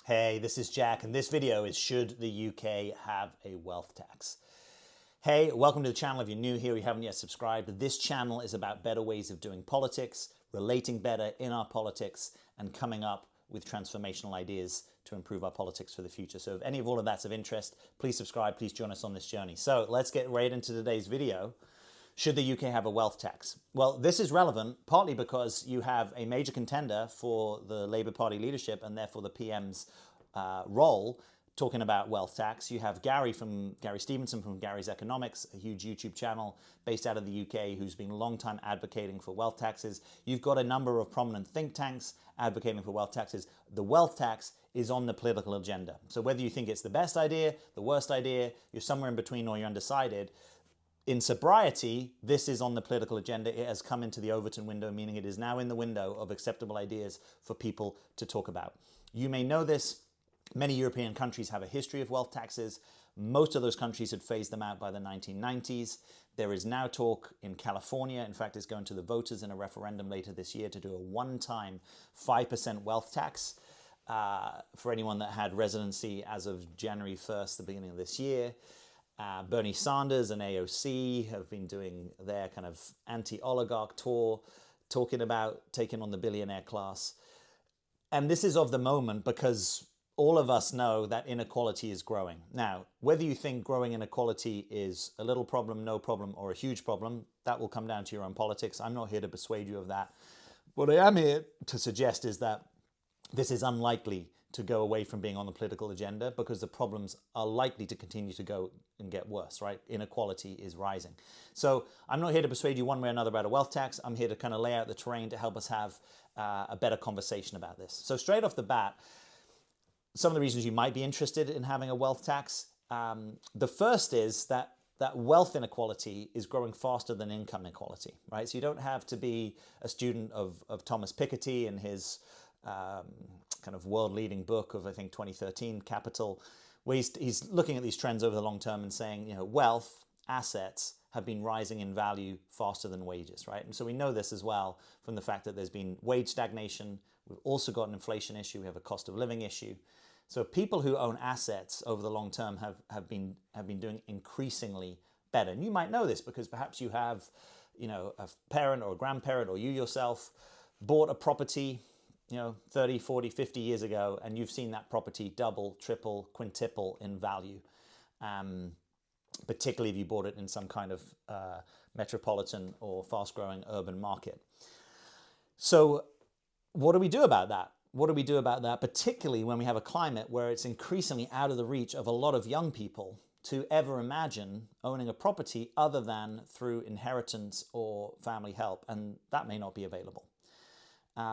Hey, this is Jack, and this video is should the UK have a wealth tax? Hey, welcome to the channel. If you're new here, you haven't yet subscribed. This channel is about better ways of doing politics, relating better in our politics, and coming up with transformational ideas to improve our politics for the future. So if any of all of that's of interest, please subscribe, please join us on this journey. So let's get right into today's video. Should the UK have a wealth tax? Well, this is relevant partly because you have a major contender for the Labour Party leadership and therefore the PM's role talking about wealth tax. You have Gary Stevenson from Gary's Economics, a huge YouTube channel based out of the UK who's been a long time advocating for wealth taxes. You've got a number of prominent think tanks advocating for wealth taxes. The wealth tax is on the political agenda. So whether you think it's the best idea, the worst idea, you're somewhere in between or you're undecided, in sobriety, this is on the political agenda. It has come into the Overton window, meaning it is now in the window of acceptable ideas for people to talk about. You may know this. Many European countries have a history of wealth taxes. Most of those countries had phased them out by the 1990s. There is now talk in California, in fact, it's going to the voters in a referendum later this year to do a one-time 5% wealth tax for anyone that had residency as of January 1st, the beginning of this year. Bernie Sanders and AOC have been doing their kind of anti-oligarch tour, talking about taking on the billionaire class. And this is of the moment because all of us know that inequality is growing. Now, whether you think growing inequality is a little problem, no problem, or a huge problem, that will come down to your own politics. I'm not here to persuade you of that. What I am here to suggest is that this is unlikely to go away from being on the political agenda because the problems are likely to continue to go and get worse, right? Inequality is rising. So I'm not here to persuade you one way or another about a wealth tax. I'm here to kind of lay out the terrain to help us have a better conversation about this. So straight off the bat, some of the reasons you might be interested in having a wealth tax. The first is that wealth inequality is growing faster than income inequality, right? So you don't have to be a student of Thomas Piketty and his kind of world-leading book of, I think, 2013, Capital, where he's looking at these trends over the long term and saying, you know, wealth, assets have been rising in value faster than wages, right? And so we know this as well from the fact that there's been wage stagnation. We've also got an inflation issue. We have a cost of living issue. So people who own assets over the long term have been doing increasingly better. And you might know this because perhaps you have, you know, a parent or a grandparent or you yourself bought a property, you know, 30, 40, 50 years ago, and you've seen that property double, triple, quintuple in value, particularly if you bought it in some kind of metropolitan or fast-growing urban market. So what do we do about that? What do we do about that, particularly when we have a climate where it's increasingly out of the reach of a lot of young people to ever imagine owning a property other than through inheritance or family help, and that may not be available.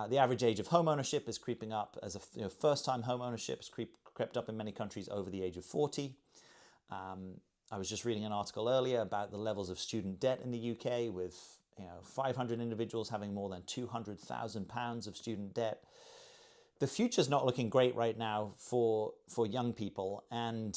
The average age of home ownership is creeping up as first-time home ownership has crept up in many countries over the age of 40. I was just reading an article earlier about the levels of student debt in the UK with 500 individuals having more than £200,000 of student debt. The future's not looking great right now for young people, and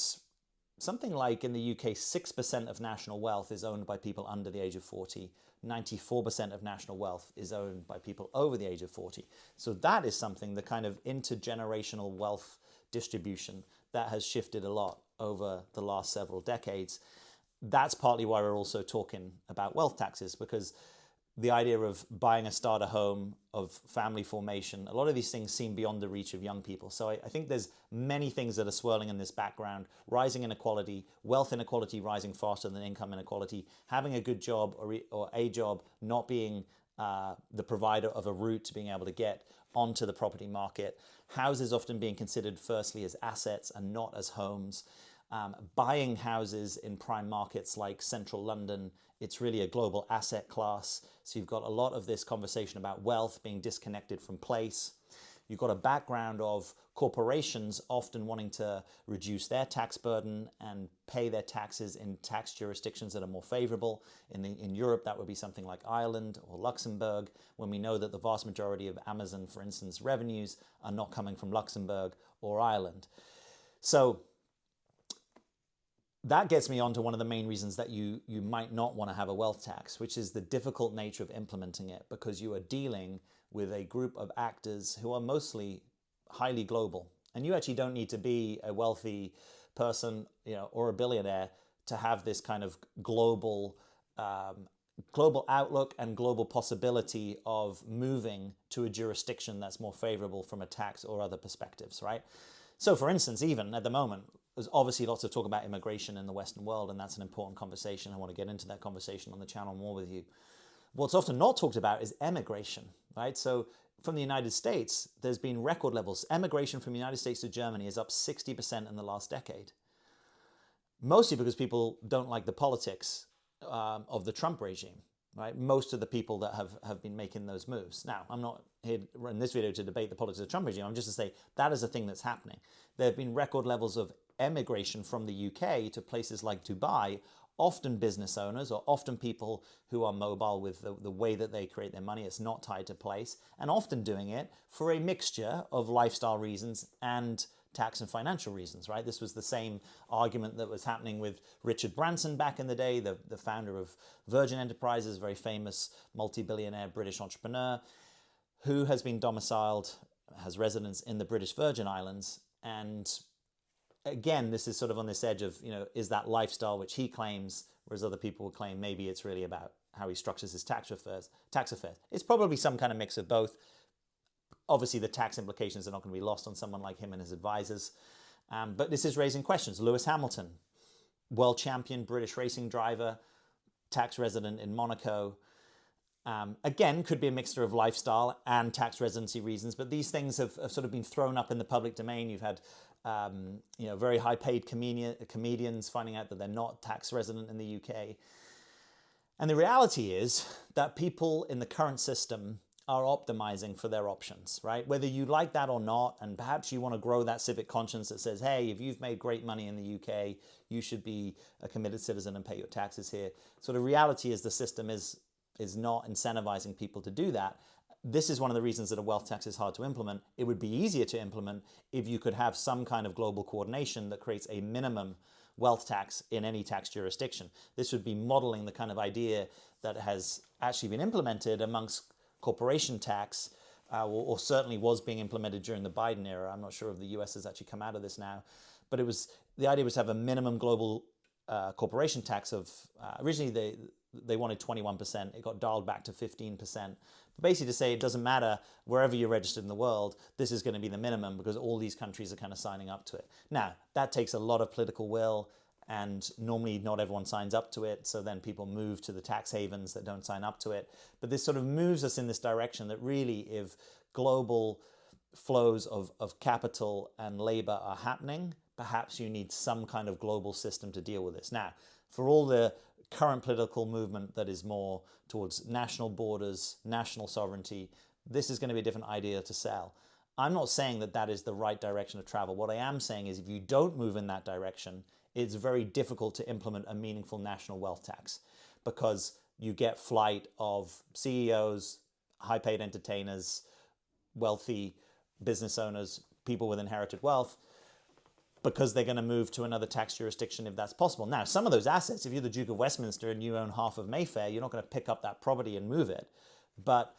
something like in the UK, 6% of national wealth is owned by people under the age of 40. 94% of national wealth is owned by people over the age of 40. So that is something, the kind of intergenerational wealth distribution that has shifted a lot over the last several decades. That's partly why we're also talking about wealth taxes, because the idea of buying a starter home, of family formation, a lot of these things seem beyond the reach of young people. So I think there's many things that are swirling in this background: rising inequality, wealth inequality rising faster than income inequality, having a good job or a job not being the provider of a route to being able to get onto the property market, houses often being considered firstly as assets and not as homes. Buying houses in prime markets like central London, it's really a global asset class. So you've got a lot of this conversation about wealth being disconnected from place. You've got a background of corporations often wanting to reduce their tax burden and pay their taxes in tax jurisdictions that are more favorable. In Europe, that would be something like Ireland or Luxembourg, when we know that the vast majority of Amazon, for instance, revenues are not coming from Luxembourg or Ireland. So that gets me on to one of the main reasons that you might not want to have a wealth tax, which is the difficult nature of implementing it, because you are dealing with a group of actors who are mostly highly global. And you actually don't need to be a wealthy person, or a billionaire to have this kind of global outlook and global possibility of moving to a jurisdiction that's more favorable from a tax or other perspectives, right? So for instance, even at the moment, there's obviously lots of talk about immigration in the Western world, and that's an important conversation. I want to get into that conversation on the channel more with you. What's often not talked about is emigration, right? So from the United States, there's been record levels. Emigration from the United States to Germany is up 60% in the last decade. Mostly because people don't like the politics of the Trump regime, right? Most of the people that have been making those moves. Now, I'm not here in this video to debate the politics of the Trump regime. I'm just to say that is a thing that's happening. There have been record levels of emigration from the UK to places like Dubai, often business owners or often people who are mobile with the way that they create their money. It's not tied to place, and often doing it for a mixture of lifestyle reasons and tax and financial reasons, right? This was the same argument that was happening with Richard Branson back in the day, the founder of Virgin Enterprises, very famous multi-billionaire British entrepreneur, who has been domiciled, has residence in the British Virgin Islands. And again, this is sort of on this edge of, is that lifestyle which he claims, whereas other people would claim maybe it's really about how he structures his tax affairs. It's probably some kind of mix of both. Obviously, the tax implications are not going to be lost on someone like him and his advisors. But this is raising questions. Lewis Hamilton, world champion, British racing driver, tax resident in Monaco. Again, could be a mixture of lifestyle and tax residency reasons, but these things have sort of been thrown up in the public domain. You've had very high-paid comedians finding out that they're not tax resident in the UK. And the reality is that people in the current system are optimizing for their options, right? Whether you like that or not, and perhaps you want to grow that civic conscience that says, hey, if you've made great money in the UK, you should be a committed citizen and pay your taxes here. So the reality is the system is not incentivizing people to do that. This is one of the reasons that a wealth tax is hard to implement. It would be easier to implement if you could have some kind of global coordination that creates a minimum wealth tax in any tax jurisdiction. This would be modeling the kind of idea that has actually been implemented amongst corporation tax, or certainly was being implemented during the Biden era. I'm not sure if the US has actually come out of this now, but the idea was to have a minimum global corporation tax of, originally they wanted 21%. It got dialed back to 15%. But basically to say it doesn't matter wherever you're registered in the world, this is going to be the minimum because all these countries are kind of signing up to it. Now, that takes a lot of political will, and normally not everyone signs up to it, so then people move to the tax havens that don't sign up to it. But this sort of moves us in this direction that really, if global flows of capital and labor are happening, perhaps you need some kind of global system to deal with this. Now, for all the current political movement that is more towards national borders, national sovereignty, this is going to be a different idea to sell. I'm not saying that that is the right direction of travel. What I am saying is if you don't move in that direction, it's very difficult to implement a meaningful national wealth tax because you get flight of CEOs, high-paid entertainers, wealthy business owners, people with inherited wealth, because they're going to move to another tax jurisdiction if that's possible. Now, some of those assets, if you're the Duke of Westminster and you own half of Mayfair, you're not going to pick up that property and move it. But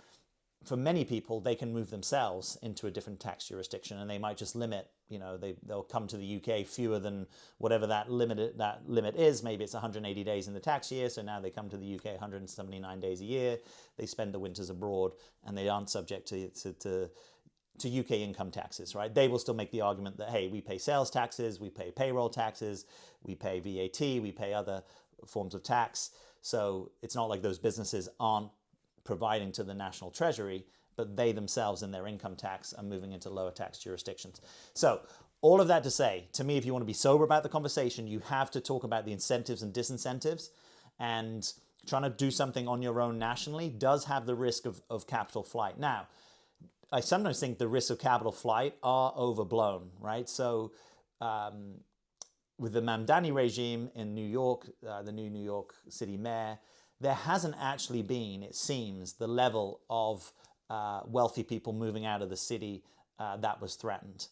for many people, they can move themselves into a different tax jurisdiction, and they might just limit, they'll come to the UK fewer than whatever that limit is. Maybe it's 180 days in the tax year, so now they come to the UK 179 days a year. They spend the winters abroad, and they aren't subject to UK income taxes, right? They will still make the argument that, hey, we pay sales taxes, we pay payroll taxes, we pay VAT, we pay other forms of tax. So it's not like those businesses aren't providing to the national treasury, but they themselves in their income tax are moving into lower tax jurisdictions. So all of that to say, to me, if you want to be sober about the conversation, you have to talk about the incentives and disincentives, and trying to do something on your own nationally does have the risk of capital flight. Now, I sometimes think the risks of capital flight are overblown, right? So with the Mamdani regime in New York, the new New York City mayor, there hasn't actually been, it seems, the level of wealthy people moving out of the city that was threatened.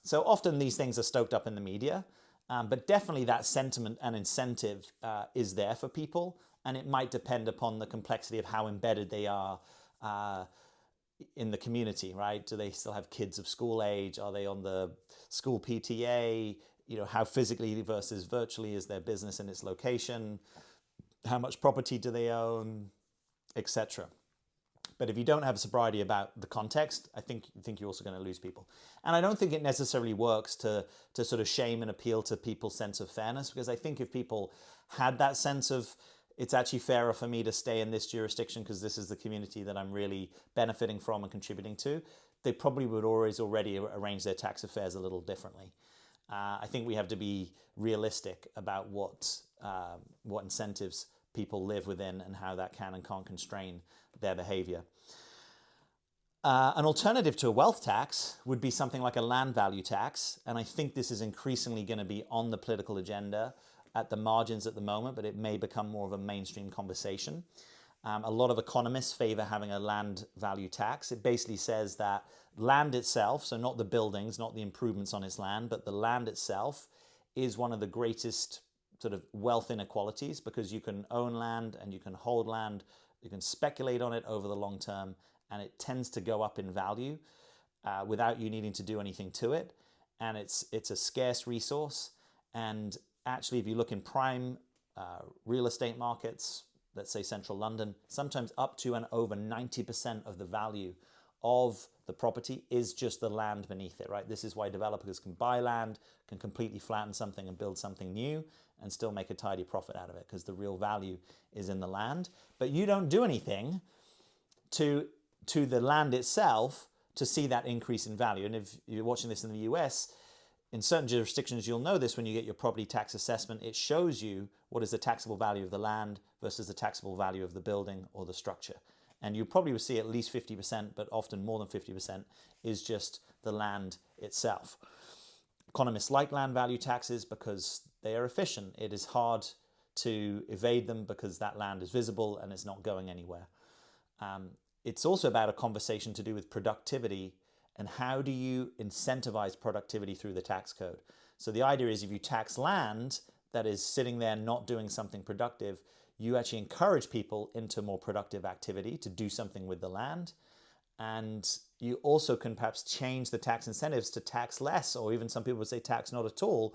So often these things are stoked up in the media, but definitely that sentiment and incentive is there for people, and it might depend upon the complexity of how embedded they are in the community, right? Do they still have kids of school age? Are they on the school PTA? How physically versus virtually is their business in its location? How much property do they own, etc. But if you don't have a sobriety about the context, I think you're also going to lose people. And I don't think it necessarily works to sort of shame and appeal to people's sense of fairness, because I think if people had that sense of, it's actually fairer for me to stay in this jurisdiction because this is the community that I'm really benefiting from and contributing to, they probably would already arrange their tax affairs a little differently. I think we have to be realistic about what incentives people live within and how that can and can't constrain their behavior. An alternative to a wealth tax would be something like a land value tax, and I think this is increasingly going to be on the political agenda at the margins at the moment, but it may become more of a mainstream conversation. A lot of economists favor having a land value tax. It basically says that land itself, so not the buildings, not the improvements on its land, but the land itself is one of the greatest sort of wealth inequalities, because you can own land and you can hold land, you can speculate on it over the long term, and it tends to go up in value without you needing to do anything to it. And it's a scarce resource. And actually, if you look in prime real estate markets, let's say central London, sometimes up to and over 90% of the value of the property is just the land beneath it, right? This is why developers can buy land, can completely flatten something and build something new and still make a tidy profit out of it, because the real value is in the land. But you don't do anything to the land itself to see that increase in value. And if you're watching this in the US, in certain jurisdictions, you'll know this when you get your property tax assessment. It shows you what is the taxable value of the land versus the taxable value of the building or the structure. And you probably will see at least 50%, but often more than 50% is just the land itself. Economists like land value taxes because they are efficient. It is hard to evade them because that land is visible and it's not going anywhere. It's also about a conversation to do with productivity and how do you incentivize productivity through the tax code. So the idea is if you tax land that is sitting there not doing something productive, you actually encourage people into more productive activity to do something with the land. And you also can perhaps change the tax incentives to tax less, or even some people would say tax not at all,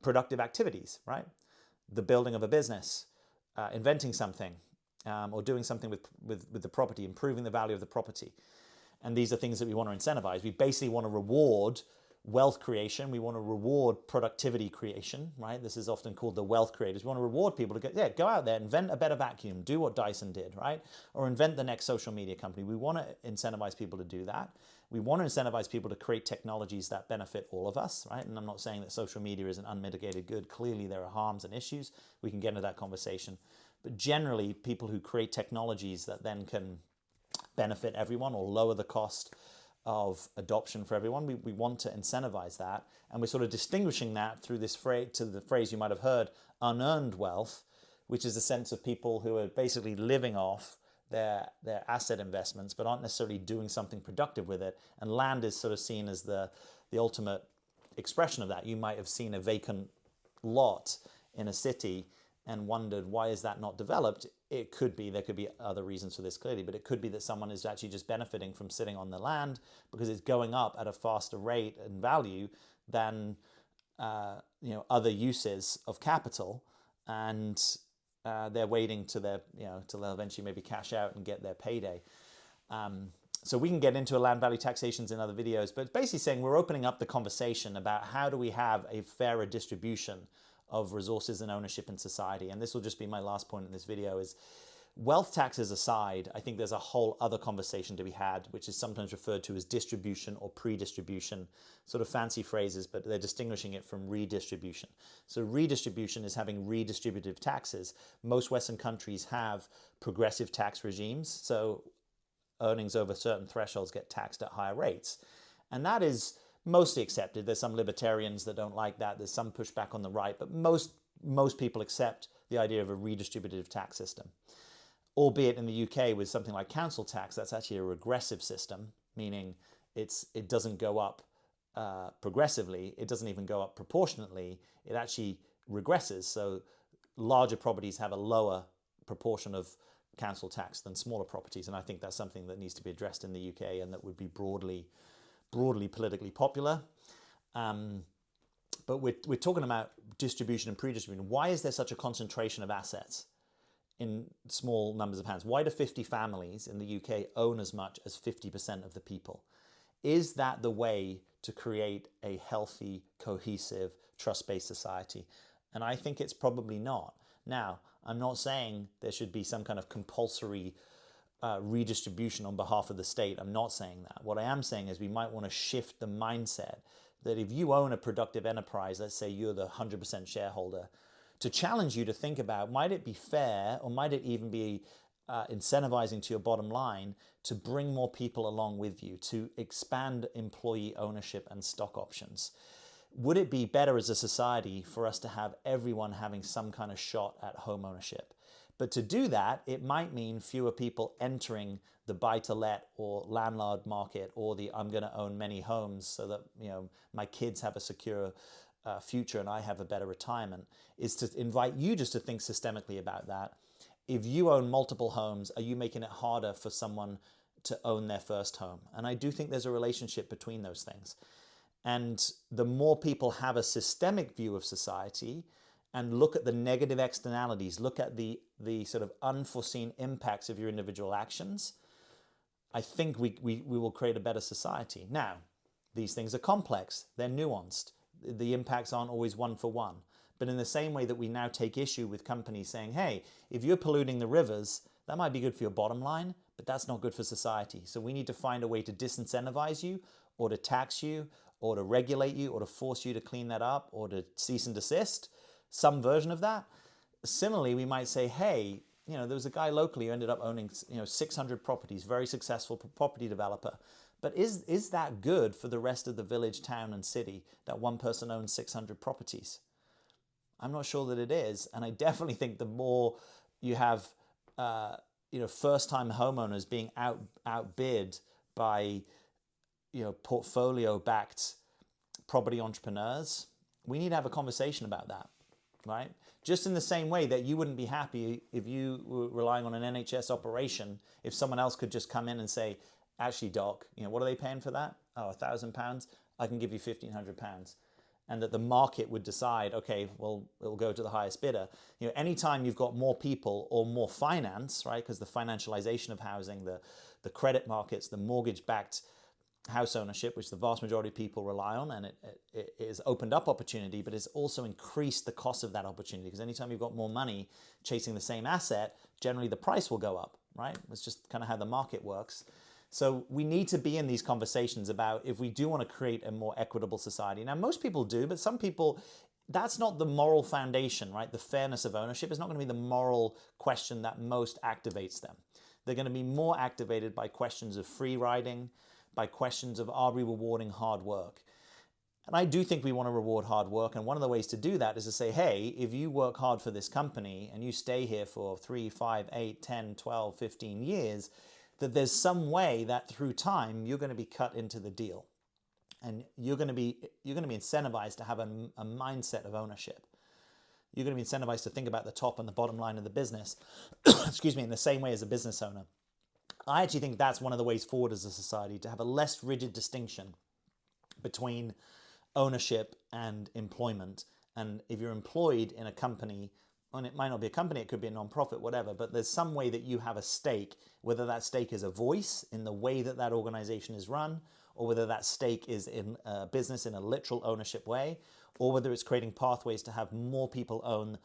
productive activities, right? The building of a business, inventing something, or doing something with the property, improving the value of the property. And these are things that we want to incentivize. We basically want to reward wealth creation. We want to reward productivity creation, right? This is often called the wealth creators. We want to reward people to go out there, invent a better vacuum, do what Dyson did, right? Or invent the next social media company. We want to incentivize people to do that. We want to incentivize people to create technologies that benefit all of us, right? And I'm not saying that social media is an unmitigated good. Clearly, there are harms and issues. We can get into that conversation. But generally, people who create technologies that then can benefit everyone or lower the cost of adoption for everyone, we want to incentivize that. And we're sort of distinguishing that through this phrase, to the phrase you might have heard, unearned wealth, which is a sense of people who are basically living off their asset investments but aren't necessarily doing something productive with it. And land is sort of seen as the ultimate expression of that. You might have seen a vacant lot in a city and wondered, why is that not developed? It could be, there could be other reasons for this clearly, but it could be that someone is actually just benefiting from sitting on the land because it's going up at a faster rate and value than other uses of capital, and they're waiting to till they'll eventually maybe cash out and get their payday. So we can get into land value taxations in other videos, but it's basically saying we're opening up the conversation about how do we have a fairer distribution of resources and ownership in society. And this will just be my last point in this video, is wealth taxes aside, I think there's a whole other conversation to be had, which is sometimes referred to as distribution or pre-distribution, sort of fancy phrases, but they're distinguishing it from redistribution. So redistribution is having redistributive taxes. Most Western countries have progressive tax regimes, so earnings over certain thresholds get taxed at higher rates. And that is mostly accepted. There's some libertarians that don't like that. There's some pushback on the right, but most people accept the idea of a redistributive tax system. Albeit in the UK with something like council tax, that's actually a regressive system, meaning it doesn't go up progressively. It doesn't even go up proportionately. It actually regresses. So larger properties have a lower proportion of council tax than smaller properties, and I think that's something that needs to be addressed in the UK and that would be broadly politically popular. But we're talking about distribution and pre-distribution. Why is there such a concentration of assets in small numbers of hands? Why do 50 families in the UK own as much as 50% of the people? Is that the way to create a healthy, cohesive, trust-based society? And I think it's probably not. Now, I'm not saying there should be some kind of compulsory redistribution on behalf of the state. I'm not saying that. What I am saying is we might want to shift the mindset that if you own a productive enterprise, let's say you're the 100% shareholder, to challenge you to think about, might it be fair or might it even be incentivizing to your bottom line to bring more people along with you, to expand employee ownership and stock options? Would it be better as a society for us to have everyone having some kind of shot at home ownership? But to do that, it might mean fewer people entering the buy-to-let or landlord market, or the I'm going to own many homes so that my kids have a secure future and I have a better retirement. Is to invite you just to think systemically about that. If you own multiple homes, are you making it harder for someone to own their first home? And I do think there's a relationship between those things. And the more people have a systemic view of society and look at the negative externalities, look at the sort of unforeseen impacts of your individual actions, I think we will create a better society. Now, these things are complex, they're nuanced. The impacts aren't always one for one. But in the same way that we now take issue with companies saying, hey, if you're polluting the rivers, that might be good for your bottom line, but that's not good for society. So we need to find a way to disincentivize you, or to tax you, or to regulate you, or to force you to clean that up, or to cease and desist, some version of that. Similarly, we might say, hey, there was a guy locally who ended up owning 600 properties, very successful property developer. But is that good for the rest of the village, town, and city that one person owns 600 properties? I'm not sure that it is. And I definitely think the more you have first-time homeowners being outbid by portfolio-backed property entrepreneurs, we need to have a conversation about that, right? Just in the same way that you wouldn't be happy if you were relying on an NHS operation, if someone else could just come in and say, actually, doc, what are they paying for that? Oh, £1,000. I can give you £1,500. And that the market would decide, okay, well, it'll go to the highest bidder. Anytime you've got more people or more finance, right? Because the financialization of housing, the credit markets, the mortgage-backed house ownership, which the vast majority of people rely on, and it has opened up opportunity, but it's also increased the cost of that opportunity. Because anytime you've got more money chasing the same asset, generally the price will go up, right? It's just kind of how the market works. So we need to be in these conversations about if we do want to create a more equitable society. Now, most people do, but some people, that's not the moral foundation, right? The fairness of ownership is not going to be the moral question that most activates them. They're going to be more activated by questions of free riding, by questions of are we rewarding hard work? And I do think we want to reward hard work. And one of the ways to do that is to say, hey, if you work hard for this company and you stay here for 3, 5, 8, 10, 12, 15 years, that there's some way that through time you're going to be cut into the deal, and you're going to be incentivized to have a mindset of ownership. You're going to be incentivized to think about the top and the bottom line of the business, excuse me, in the same way as a business owner. I actually think that's one of the ways forward as a society, to have a less rigid distinction between ownership and employment. And if you're employed in a company, and it might not be a company, it could be a non-profit, whatever, but there's some way that you have a stake, whether that stake is a voice in the way that that organization is run, or whether that stake is in a business in a literal ownership way, or whether it's creating pathways to have more people own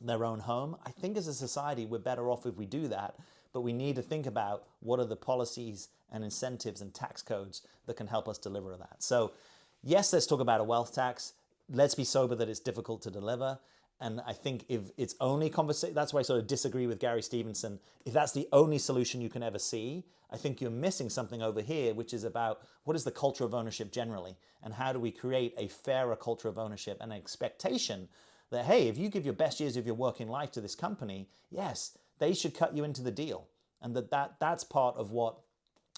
their own home. I think as a society, we're better off if we do that, but we need to think about what are the policies and incentives and tax codes that can help us deliver that. So yes, let's talk about a wealth tax. Let's be sober that it's difficult to deliver. And I think if it's only conversation, that's why I sort of disagree with Gary Stevenson. If that's the only solution you can ever see, I think you're missing something over here, which is about what is the culture of ownership generally, and how do we create a fairer culture of ownership and an expectation that, hey, if you give your best years of your working life to this company, yes, they should cut you into the deal. And that's part of what,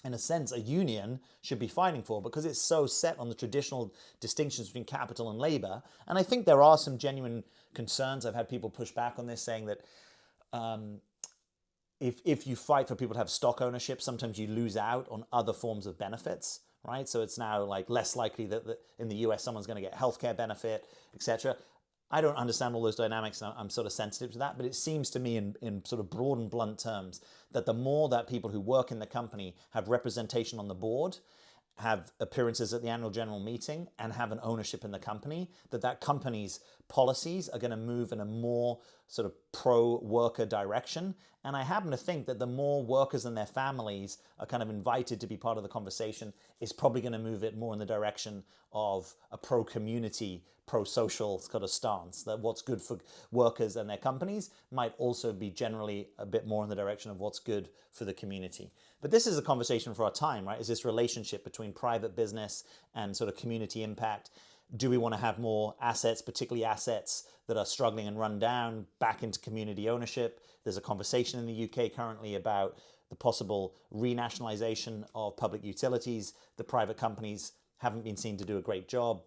in a sense, a union should be fighting for, because it's so set on the traditional distinctions between capital and labor. And I think there are some genuine concerns. I've had people push back on this, saying that if you fight for people to have stock ownership, sometimes you lose out on other forms of benefits, right? So it's now like less likely that in the US someone's going to get healthcare benefit, etc. I don't understand all those dynamics, and I'm sort of sensitive to that, but it seems to me in sort of broad and blunt terms that the more that people who work in the company have representation on the board, have appearances at the annual general meeting, and have an ownership in the company, that company's policies are going to move in a more sort of pro-worker direction. And I happen to think that the more workers and their families are kind of invited to be part of the conversation is probably going to move it more in the direction of a pro-community, pro-social sort of stance, that what's good for workers and their companies might also be generally a bit more in the direction of what's good for the community. But this is a conversation for our time, right? Is this relationship between private business and sort of community impact? Do we want to have more assets, particularly assets that are struggling and run down, back into community ownership? There's a conversation in the UK currently about the possible renationalisation of public utilities. The private companies haven't been seen to do a great job.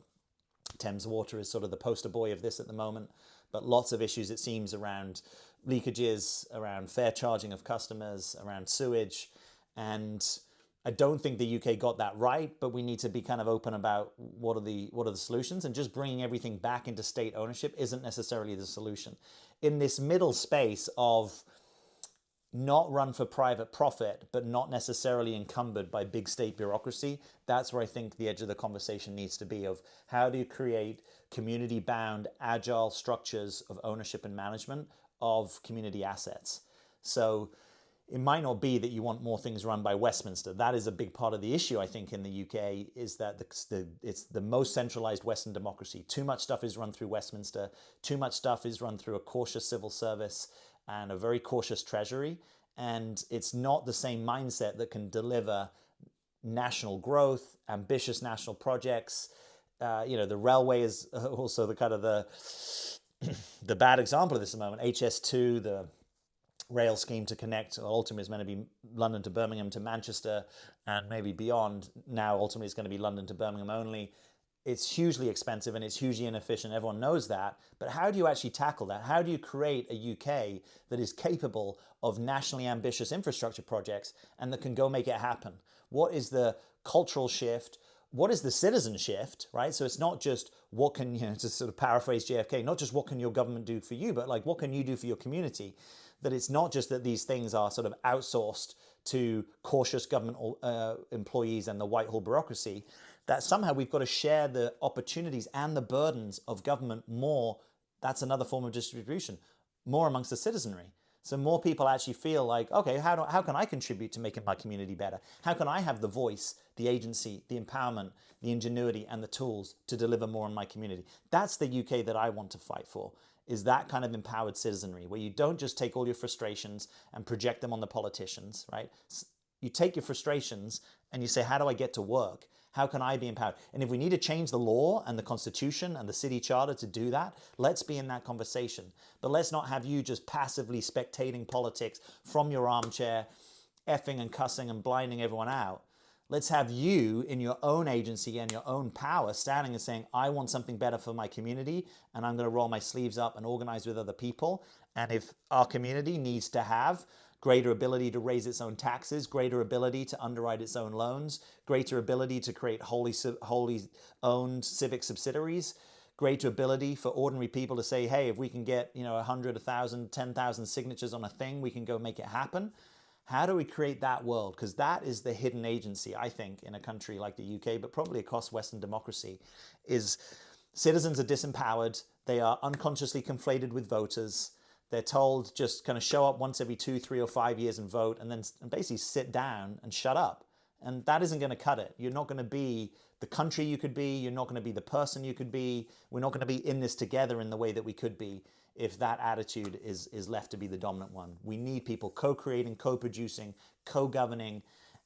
Thames Water is sort of the poster boy of this at the moment, but lots of issues, it seems, around leakages, around fair charging of customers, around sewage. And I don't think the UK got that right, but we need to be kind of open about what are the solutions, and just bringing everything back into state ownership isn't necessarily the solution. In this middle space of not run for private profit, but not necessarily encumbered by big state bureaucracy, that's where I think the edge of the conversation needs to be, of how do you create community-bound, agile structures of ownership and management of community assets. So it might not be that you want more things run by Westminster. That is a big part of the issue, I think, in the UK, is that it's the most centralized Western democracy. Too much stuff is run through Westminster. Too much stuff is run through a cautious civil service and a very cautious treasury. And it's not the same mindset that can deliver national growth, ambitious national projects. The railway is also the kind of the bad example of this at the moment. HS2, the rail scheme to connect, ultimately is meant to be London to Birmingham to Manchester and maybe beyond. Now ultimately it's going to be London to Birmingham only. It's hugely expensive and it's hugely inefficient. Everyone knows that. But how do you actually tackle that? How do you create a UK that is capable of nationally ambitious infrastructure projects and that can go make it happen? What is the cultural shift? What is the citizen shift, right? So it's not just what can, to sort of paraphrase JFK, not just what can your government do for you, but like what can you do for your community? That it's not just that these things are sort of outsourced to cautious government employees and the Whitehall bureaucracy, that somehow we've got to share the opportunities and the burdens of government more. That's another form of distribution, more amongst the citizenry. So more people actually feel like, okay, how can I contribute to making my community better? How can I have the voice, the agency, the empowerment, the ingenuity, and the tools to deliver more in my community? That's the UK that I want to fight for, is that kind of empowered citizenry, where you don't just take all your frustrations and project them on the politicians, right? You take your frustrations and you say, how do I get to work? How can I be empowered? And if we need to change the law and the constitution and the city charter to do that, let's be in that conversation. But let's not have you just passively spectating politics from your armchair, effing and cussing and blinding everyone out. Let's have you in your own agency and your own power standing and saying, I want something better for my community and I'm going to roll my sleeves up and organize with other people. And if our community needs to have greater ability to raise its own taxes, greater ability to underwrite its own loans, greater ability to create wholly owned civic subsidiaries, greater ability for ordinary people to say, hey, if we can get 100, 1,000, 10,000 signatures on a thing, we can go make it happen. How do we create that world? Because that is the hidden agency, I think, in a country like the UK, but probably across Western democracy, is citizens are disempowered. They are unconsciously conflated with voters. They're told just kind of show up once every 2, 3, or 5 years and vote, and then basically sit down and shut up. And that isn't going to cut it. You're not going to be the country you could be. You're not going to be the person you could be. We're not going to be in this together in the way that we could be if that attitude is left to be the dominant one. We need people co-creating, co-producing, co-governing,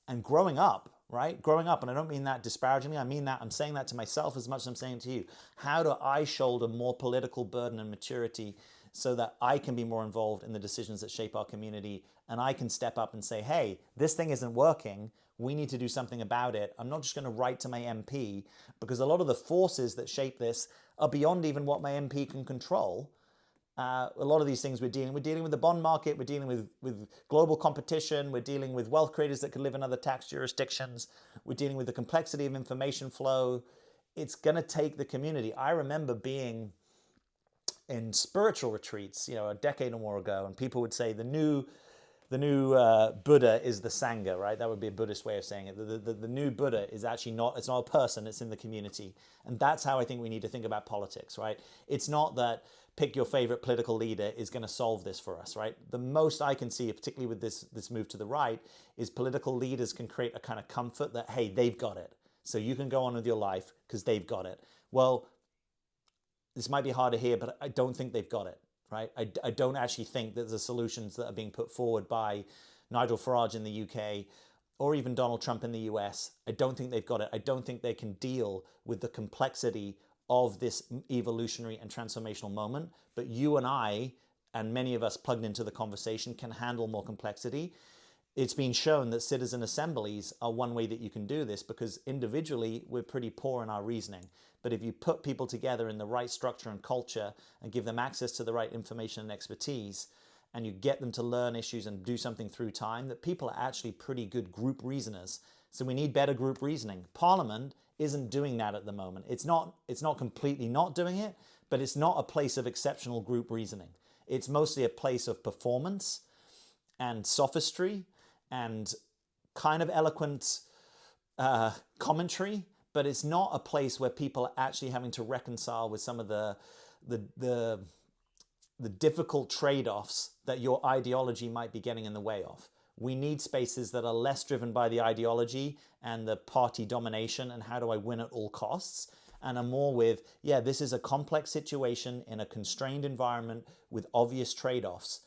and growing up, right? Growing up, and I don't mean that disparagingly. I mean that I'm saying that to myself as much as I'm saying it to you. How do I shoulder more political burden and maturity so that I can be more involved in the decisions that shape our community, and I can step up and say, hey, this thing isn't working. We need to do something about it. I'm not just going to write to my MP, because a lot of the forces that shape this are beyond even what my MP can control. A lot of these things we're dealing with the bond market, we're dealing with global competition, we're dealing with wealth creators that could live in other tax jurisdictions, we're dealing with the complexity of information flow. It's going to take the community. I remember being in spiritual retreats, a decade or more ago, and people would say the new Buddha is the Sangha, right? That would be a Buddhist way of saying it. The new Buddha is actually not, it's not a person, it's in the community. And that's how I think we need to think about politics, right? It's not that pick your favorite political leader is going to solve this for us, right? The most I can see, particularly with this move to the right, is political leaders can create a kind of comfort that, hey, they've got it. So you can go on with your life because they've got it. Well, this might be hard to hear, but I don't think they've got it. Right? I don't actually think that the solutions that are being put forward by Nigel Farage in the UK or even Donald Trump in the US, I don't think they've got it. I don't think they can deal with the complexity of this evolutionary and transformational moment. But you and I, and many of us plugged into the conversation, can handle more complexity. It's been shown that citizen assemblies are one way that you can do this because individually we're pretty poor in our reasoning. But if you put people together in the right structure and culture and give them access to the right information and expertise, and you get them to learn issues and do something through time, that people are actually pretty good group reasoners. So we need better group reasoning. Parliament isn't doing that at the moment. It's not completely not doing it, but it's not a place of exceptional group reasoning. It's mostly a place of performance and sophistry and kind of eloquent commentary, but it's not a place where people are actually having to reconcile with some of the difficult trade-offs that your ideology might be getting in the way of. We need spaces that are less driven by the ideology and the party domination and how do I win at all costs, and are more with, yeah, this is a complex situation in a constrained environment with obvious trade-offs.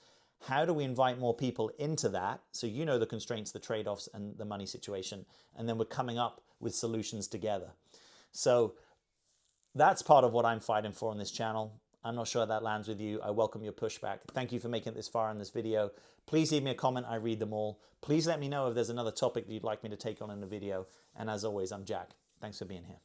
How do we invite more people into that? So you know the constraints, the trade-offs, and the money situation, and then we're coming up with solutions together. So that's part of what I'm fighting for on this channel. I'm not sure that lands with you. I welcome your pushback. Thank you for making it this far in this video. Please leave me a comment. I read them all. Please let me know if there's another topic that you'd like me to take on in the video. And as always, I'm Jack. Thanks for being here.